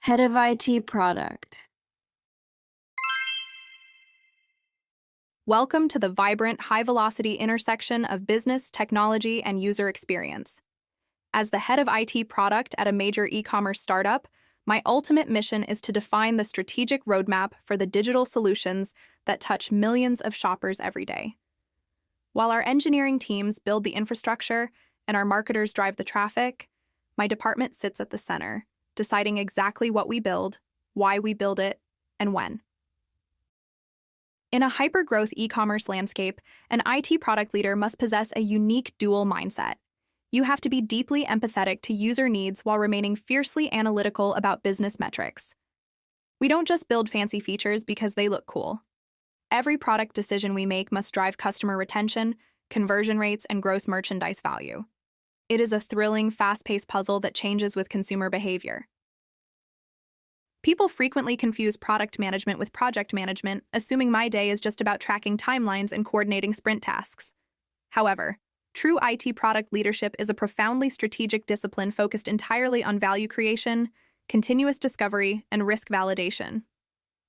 Head of IT Product. Welcome to the vibrant, high-velocity intersection of business, technology, and user experience. As the head of IT product at a major e-commerce startup, my ultimate mission is to define the strategic roadmap for the digital solutions that touch millions of shoppers every day. While our engineering teams build the infrastructure and our marketers drive the traffic, my department sits at the center, deciding exactly what we build, why we build it, and when. In a hyper-growth e-commerce landscape, an IT product leader must possess a unique dual mindset. You have to be deeply empathetic to user needs while remaining fiercely analytical about business metrics. We don't just build fancy features because they look cool. Every product decision we make must drive customer retention, conversion rates, and gross merchandise value. It is a thrilling, fast-paced puzzle that changes with consumer behavior. People frequently confuse product management with project management, assuming my day is just about tracking timelines and coordinating sprint tasks. However, true IT product leadership is a profoundly strategic discipline focused entirely on value creation, continuous discovery, and risk validation.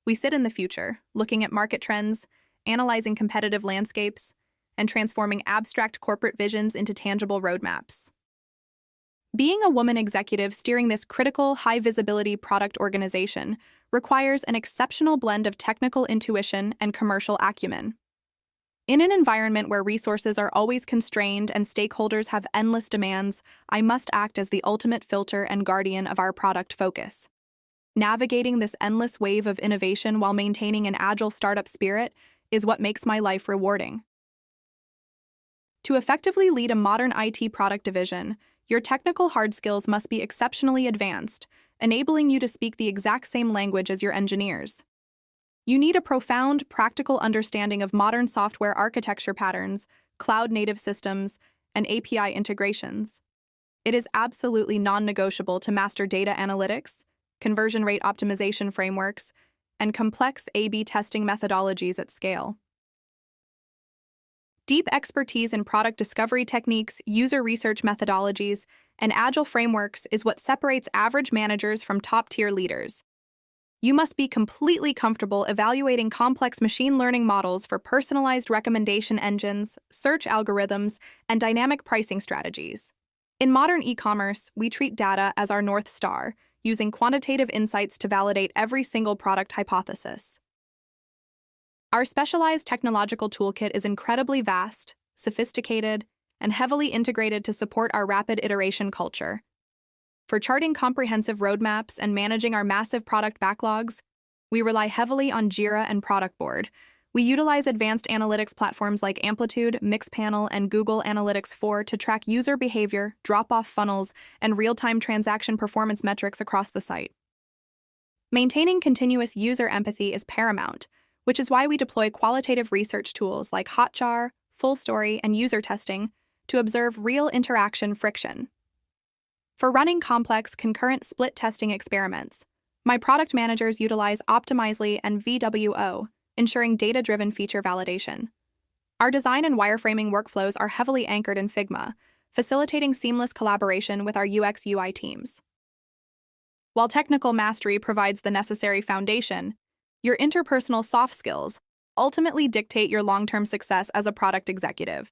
We sit in the future, looking at market trends, analyzing competitive landscapes, and transforming abstract corporate visions into tangible roadmaps. Being a woman executive steering this critical, high-visibility product organization requires an exceptional blend of technical intuition and commercial acumen. In an environment where resources are always constrained and stakeholders have endless demands, I must act as the ultimate filter and guardian of our product focus. Navigating this endless wave of innovation while maintaining an agile startup spirit is what makes my life rewarding. To effectively lead a modern IT product division, your technical hard skills must be exceptionally advanced, enabling you to speak the exact same language as your engineers. You need a profound, practical understanding of modern software architecture patterns, cloud-native systems, and API integrations. It is absolutely non-negotiable to master data analytics, conversion rate optimization frameworks, and complex A/B testing methodologies at scale. Deep expertise in product discovery techniques, user research methodologies, and agile frameworks is what separates average managers from top-tier leaders. You must be completely comfortable evaluating complex machine learning models for personalized recommendation engines, search algorithms, and dynamic pricing strategies. In modern e-commerce, we treat data as our North Star, using quantitative insights to validate every single product hypothesis. Our specialized technological toolkit is incredibly vast, sophisticated, and heavily integrated to support our rapid iteration culture. For charting comprehensive roadmaps and managing our massive product backlogs, we rely heavily on Jira and Productboard. We utilize advanced analytics platforms like Amplitude, Mixpanel, and Google Analytics 4 to track user behavior, drop-off funnels, and real-time transaction performance metrics across the site. Maintaining continuous user empathy is paramount, which is why we deploy qualitative research tools like Hotjar, FullStory, and user testing to observe real interaction friction. For running complex concurrent split testing experiments, my product managers utilize Optimizely and VWO, ensuring data-driven feature validation. Our design and wireframing workflows are heavily anchored in Figma, facilitating seamless collaboration with our UX/UI teams. While technical mastery provides the necessary foundation, your interpersonal soft skills ultimately dictate your long-term success as a product executive.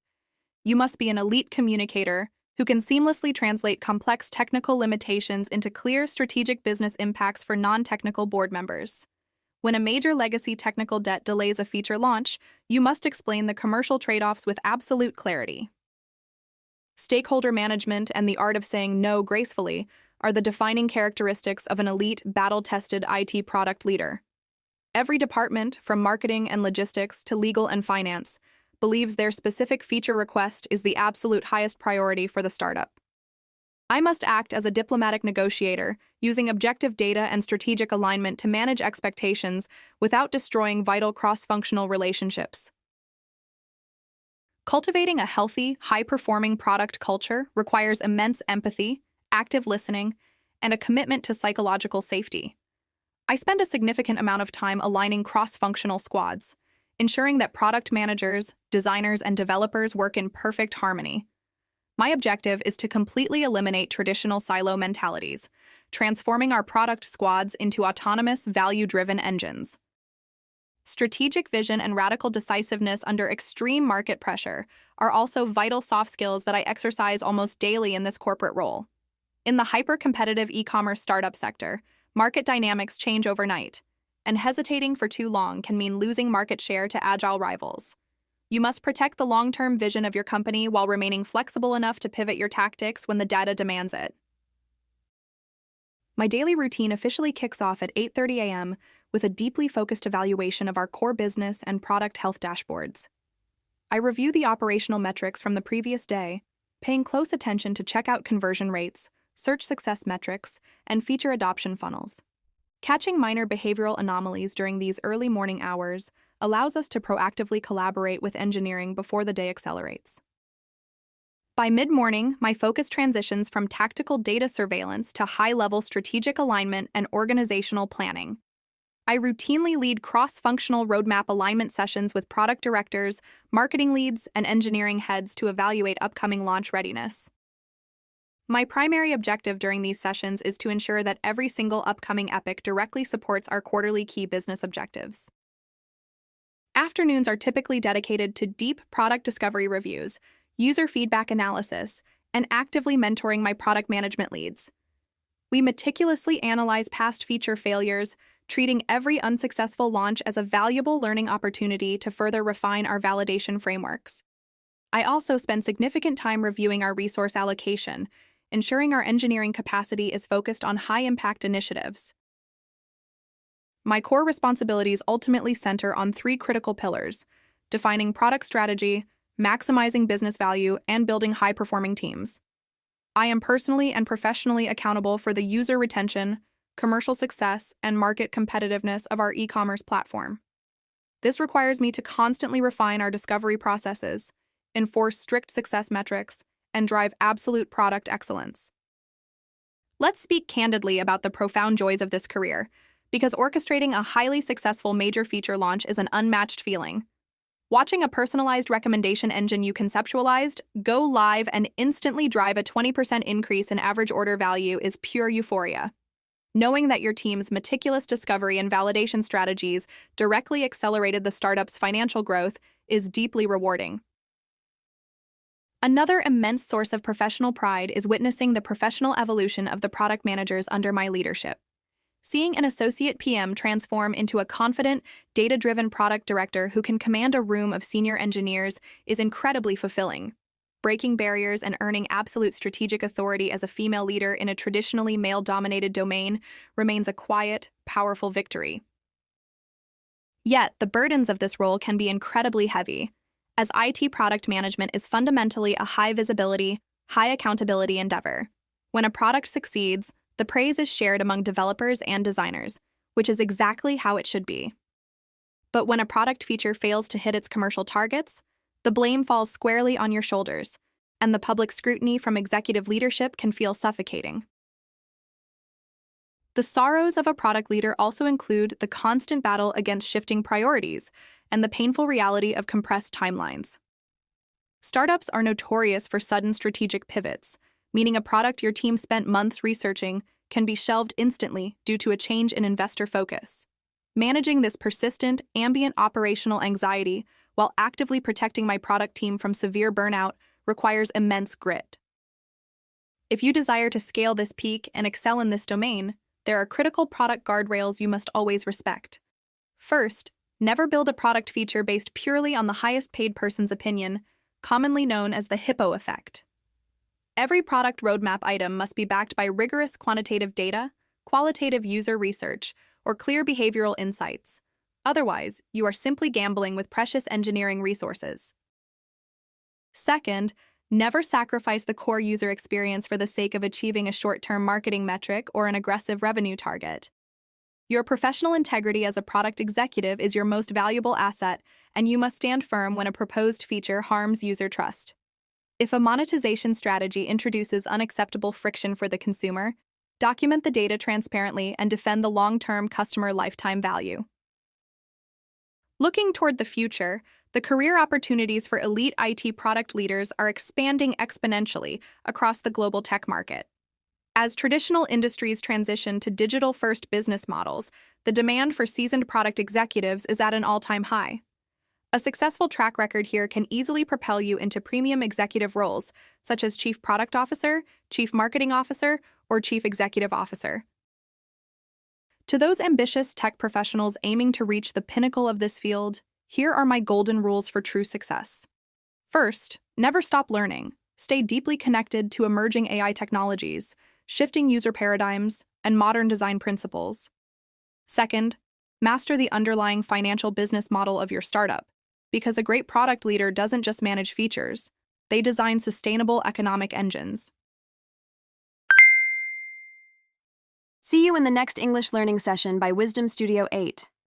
You must be an elite communicator who can seamlessly translate complex technical limitations into clear strategic business impacts for non-technical board members. When a major legacy technical debt delays a feature launch, you must explain the commercial trade-offs with absolute clarity. Stakeholder management and the art of saying no gracefully are the defining characteristics of an elite, battle-tested IT product leader. Every department, from marketing and logistics to legal and finance, believes their specific feature request is the absolute highest priority for the startup. I must act as a diplomatic negotiator, using objective data and strategic alignment to manage expectations without destroying vital cross-functional relationships. Cultivating a healthy, high-performing product culture requires immense empathy, active listening, and a commitment to psychological safety. I spend a significant amount of time aligning cross-functional squads, ensuring that product managers, designers, and developers work in perfect harmony. My objective is to completely eliminate traditional silo mentalities, transforming our product squads into autonomous, value-driven engines. Strategic vision and radical decisiveness under extreme market pressure are also vital soft skills that I exercise almost daily in this corporate role. In the hyper-competitive e-commerce startup sector, market dynamics change overnight, and hesitating for too long can mean losing market share to agile rivals. You must protect the long-term vision of your company while remaining flexible enough to pivot your tactics when the data demands it. My daily routine officially kicks off at 8:30 a.m. with a deeply focused evaluation of our core business and product health dashboards. I review the operational metrics from the previous day, paying close attention to checkout conversion rates, search success metrics, and feature adoption funnels. Catching minor behavioral anomalies during these early morning hours allows us to proactively collaborate with engineering before the day accelerates. By mid-morning, my focus transitions from tactical data surveillance to high-level strategic alignment and organizational planning. I routinely lead cross-functional roadmap alignment sessions with product directors, marketing leads, and engineering heads to evaluate upcoming launch readiness. My primary objective during these sessions is to ensure that every single upcoming epic directly supports our quarterly key business objectives. Afternoons are typically dedicated to deep product discovery reviews, user feedback analysis, and actively mentoring my product management leads. We meticulously analyze past feature failures, treating every unsuccessful launch as a valuable learning opportunity to further refine our validation frameworks. I also spend significant time reviewing our resource allocation, ensuring our engineering capacity is focused on high-impact initiatives. My core responsibilities ultimately center on three critical pillars: defining product strategy, maximizing business value, and building high-performing teams. I am personally and professionally accountable for the user retention, commercial success, and market competitiveness of our e-commerce platform. This requires me to constantly refine our discovery processes, enforce strict success metrics, and drive absolute product excellence. Let's speak candidly about the profound joys of this career, because orchestrating a highly successful major feature launch is an unmatched feeling. Watching a personalized recommendation engine you conceptualized go live and instantly drive a 20% increase in average order value is pure euphoria. Knowing that your team's meticulous discovery and validation strategies directly accelerated the startup's financial growth is deeply rewarding. Another immense source of professional pride is witnessing the professional evolution of the product managers under my leadership. Seeing an associate PM transform into a confident, data-driven product director who can command a room of senior engineers is incredibly fulfilling. Breaking barriers and earning absolute strategic authority as a female leader in a traditionally male-dominated domain remains a quiet, powerful victory. Yet, the burdens of this role can be incredibly heavy, as IT product management is fundamentally a high-visibility, high-accountability endeavor. When a product succeeds, the praise is shared among developers and designers, which is exactly how it should be. But when a product feature fails to hit its commercial targets, the blame falls squarely on your shoulders, and the public scrutiny from executive leadership can feel suffocating. The sorrows of a product leader also include the constant battle against shifting priorities and the painful reality of compressed timelines. Startups are notorious for sudden strategic pivots, meaning a product your team spent months researching can be shelved instantly due to a change in investor focus. Managing this persistent, ambient operational anxiety while actively protecting my product team from severe burnout requires immense grit. If you desire to scale this peak and excel in this domain, there are critical product guardrails you must always respect. First, never build a product feature based purely on the highest paid person's opinion, commonly known as the hippo effect. Every product roadmap item must be backed by rigorous quantitative data, qualitative user research, or clear behavioral insights. Otherwise, you are simply gambling with precious engineering resources. Second, never sacrifice the core user experience for the sake of achieving a short-term marketing metric or an aggressive revenue target. Your professional integrity as a product executive is your most valuable asset, and you must stand firm when a proposed feature harms user trust. If a monetization strategy introduces unacceptable friction for the consumer, document the data transparently and defend the long-term customer lifetime value. Looking toward the future, the career opportunities for elite IT product leaders are expanding exponentially across the global tech market. As traditional industries transition to digital-first business models, the demand for seasoned product executives is at an all-time high. A successful track record here can easily propel you into premium executive roles, such as Chief Product Officer, Chief Marketing Officer, or Chief Executive Officer. To those ambitious tech professionals aiming to reach the pinnacle of this field, here are my golden rules for true success. First, never stop learning. Stay deeply connected to emerging AI technologies, shifting user paradigms, and modern design principles. Second, master the underlying financial business model of your startup, because a great product leader doesn't just manage features, they design sustainable economic engines. See you in the next English learning session by Wisdom Studio 8.